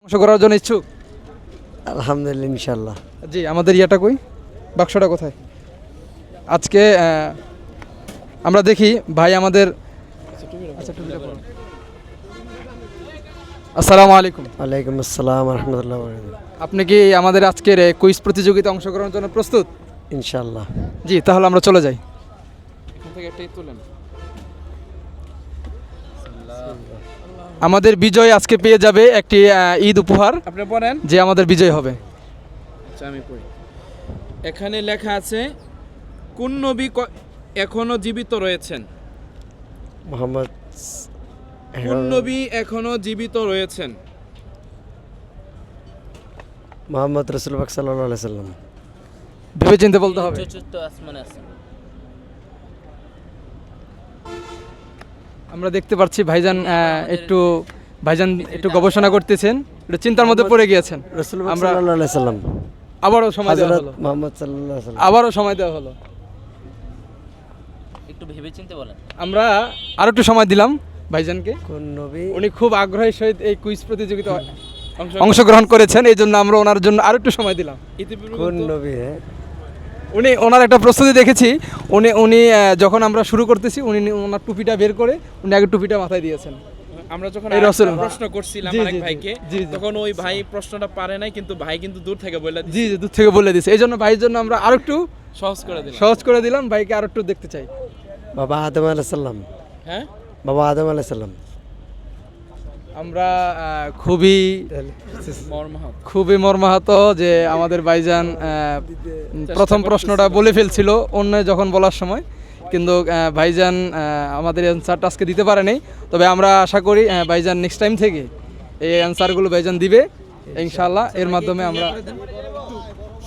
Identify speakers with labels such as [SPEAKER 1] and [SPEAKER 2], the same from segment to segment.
[SPEAKER 1] অংশ করার জন্য ইচ্ছুক?
[SPEAKER 2] আলহামদুলিল্লাহ ইনশাআল্লাহ।
[SPEAKER 1] জি, আমাদের ইয়াটা কই, বাক্সটা কোথায়? আজকে আমরা দেখি ভাই আমাদের আসসালামু আলাইকুম।
[SPEAKER 2] ওয়ালাইকুম আসসালাম রহমতুল্লাহ।
[SPEAKER 1] আপনি কি আমাদের আজকের কুইজ প্রতিযোগিতা অংশগ্রহণের জন্য প্রস্তুত?
[SPEAKER 2] ইনশাআল্লাহ।
[SPEAKER 1] জি, তাহলে আমরা চলে যাই। এখান থেকে একটাই তুলেন। আমাদের বিজয় আজকে পেয়ে যাবে একটি ঈদ উপহার।
[SPEAKER 3] আপনি পড়েন।
[SPEAKER 1] যে আমাদের বিজয় হবে।
[SPEAKER 3] আচ্ছা আমি পড়ি। এখানে লেখা আছে কোন নবী এখনো জীবিত রয়েছেন?
[SPEAKER 2] মোহাম্মদ।
[SPEAKER 3] কোন নবী এখনো জীবিত রয়েছেন?
[SPEAKER 2] মোহাম্মদ রাসূল পাক সাল্লাল্লাহু আলাইহি সাল্লাম।
[SPEAKER 1] ভেবে চিন্তে বলতে হবে।
[SPEAKER 4] চতুর্থ আসমানে আছে।
[SPEAKER 1] আমরা দেখতে পাচ্ছি ভাইজান একটু গবেষণা করতেছেন, একটু চিন্তার মধ্যে পড়ে গিয়েছেন।
[SPEAKER 2] রাসূল পাক
[SPEAKER 1] আমরা
[SPEAKER 2] সাল্লাল্লাহু আলাইহি সাল্লাম।
[SPEAKER 1] আবারও সময় দেওয়া
[SPEAKER 2] হযরত
[SPEAKER 1] হলো।
[SPEAKER 2] মুহাম্মদ সাল্লাল্লাহু আলাইহি সাল্লাম।
[SPEAKER 1] আবারও সময় দেওয়া হলো।
[SPEAKER 4] একটু ভেবেচিন্তে বলেন।
[SPEAKER 1] আমরা আরো একটু সময় দিলাম ভাইজানকে।
[SPEAKER 2] কোন নবী?
[SPEAKER 1] উনি খুব আগ্রহের সহিত এই কুইজ প্রতিযোগিতা অংশগ্রহণ করেছেন, এই জন্য আমরা ওনার জন্য আরো একটু সময় দিলাম।
[SPEAKER 2] কোন নবী?
[SPEAKER 1] উনি ওনার একটা প্রস্তুতি দেখেছি। উনি যখন আমরা শুরু করতেছি উনি ওনার টুপিটা বের করে উনি আগে টুপিটা মাথায় দিয়েছেন।
[SPEAKER 3] আমরা যখন
[SPEAKER 1] এই রাসূল
[SPEAKER 3] প্রশ্ন করছিলাম
[SPEAKER 1] জি,
[SPEAKER 3] আরেক
[SPEAKER 1] জি,
[SPEAKER 3] ভাইকে,
[SPEAKER 1] জি, জি।
[SPEAKER 3] তখন ওই ভাই প্রশ্নটা পারে নাই, কিন্তু ভাই কিন্তু দূর থেকে বলে
[SPEAKER 1] জি জি, দূর থেকে বলে দিয়েছে। এই জন্য ভাইয়ের জন্য আমরা আরো একটু
[SPEAKER 3] সহজ করে দিলাম।
[SPEAKER 1] দিলাম, ভাইকে আরো একটু দেখতে চাই।
[SPEAKER 2] বাবা আদম আলাইহিস সালাম।
[SPEAKER 3] হ্যাঁ,
[SPEAKER 2] বাবা আদম আলাইহিস সালাম।
[SPEAKER 1] আমরা খুবই মর্মাহত যে আমাদের ভাইজান প্রথম প্রশ্নটা বলে ফেলছিল অন্য যখন বলার সময়, কিন্তু ভাইজান আমাদের অ্যান্সারটা আজকে দিতে পারে নাই। তবে আমরা আশা করি ভাইজান নেক্সট টাইম থেকে এই অ্যান্সারগুলো ভাইজান দিবে ইনশাআল্লাহ। এর মাধ্যমে আমরা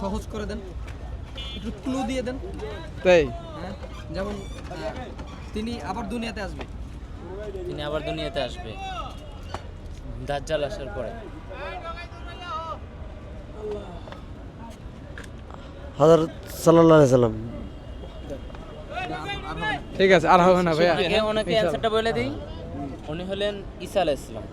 [SPEAKER 5] সহজ করে দেন, একটু ক্লু দিয়ে দেন।
[SPEAKER 1] তাই
[SPEAKER 5] যেমন তিনি আবার দুনিয়াতে আসবে।
[SPEAKER 4] তিনি আবার দুনিয়াতে আসবে দাজ্জাল আসার পরে।
[SPEAKER 2] হযরত সাল্লাল্লাহু আলাইহি সাল্লাম।
[SPEAKER 1] ঠিক আছে, আর হবে না ভাইয়া।
[SPEAKER 4] ওনাকে অ্যান্সারটা বলে দিই। উনি হলেন ঈসা আলাইহিস সালাম।